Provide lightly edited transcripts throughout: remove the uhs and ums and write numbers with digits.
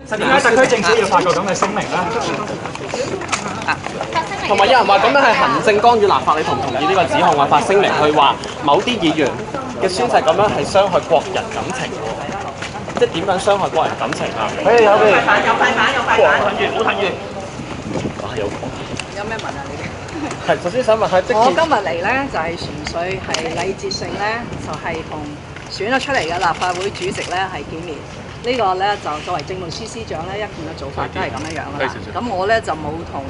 點解特區政府要發個咁嘅聲明咧？同埋有人話咁樣係行政干預立法，你同唔同意呢個指控啊？發聲明去話某啲議員嘅宣誓咁樣係傷害國人感情喎，即係點樣傷害國人感情啊？有快反，有快反，有快反，唔好睇住。哇！有咩問啊？你哋係首先想問下，即係我今日嚟咧就係純粹係禮節性咧，就係同選咗出嚟嘅立法會主席咧係見面。呢個咧就作為政務司司長咧，一貫嘅做法都係咁樣樣㗎啦。咁我咧就冇同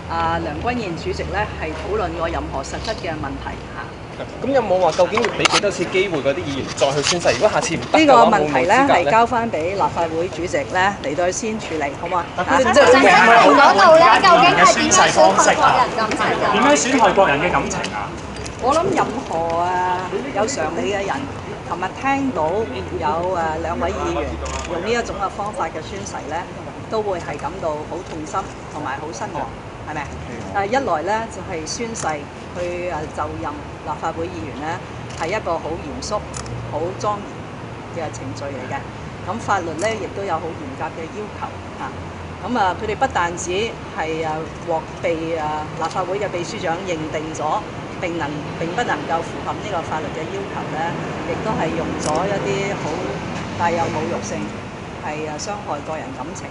梁君彥主席咧係討論過任何實質嘅問題嚇。咁有冇話究竟要俾幾多次機會嗰啲議員再去宣誓？如果下次唔得呢個問題咧係交翻俾立法會主席咧嚟到先處理，好嘛？即係嗰度咧，究竟係點樣損害國人感情㗎？點樣損害國人嘅感情啊？我諗任何有常理嘅人，琴日聽到有兩位議員用呢一種嘅方法嘅宣誓咧，都會係感到好痛心同埋好失望，係咪？一來咧就係宣誓去就任立法會議員咧，係一個好嚴肅、好莊嚴嘅程序嚟嘅。咁法律咧亦都有好嚴格嘅要求嚇。咁佢哋不但止係獲被立法會嘅秘書長認定咗，並不能夠符合呢個法律嘅要求咧，亦都係用咗一啲好帶有侮辱性、係傷害個人感情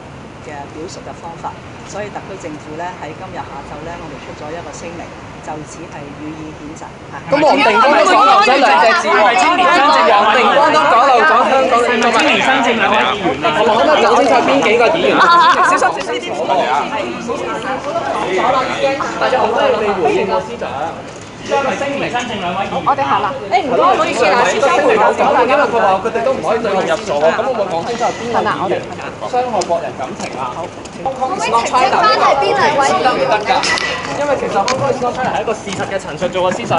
嘅表述嘅方法。所以特區政府咧喺今日下晝咧，我哋出咗一個聲明，就此係予以譴責。咁黃定光都講漏咗兩隻字喎，青年新政黃定光都講漏咗香港嘅青年新政兩位議員啊，我可唔可以講清楚邊幾個議員？小心呢啲講嚟啊！但係好多嘢未回應喎，司長。將嚟聲明申請兩位議員。我哋行啦。唔該，唔好意思啦，司長佢冇講啊，因為佢話佢哋都唔可以對號入座喎。咁我咪講清楚係邊個議員傷害國人感情啊？好。可唔可以澄清翻係邊兩位議員？因為其實Hong Kong is not China係一個事實嘅陳述，做個思想。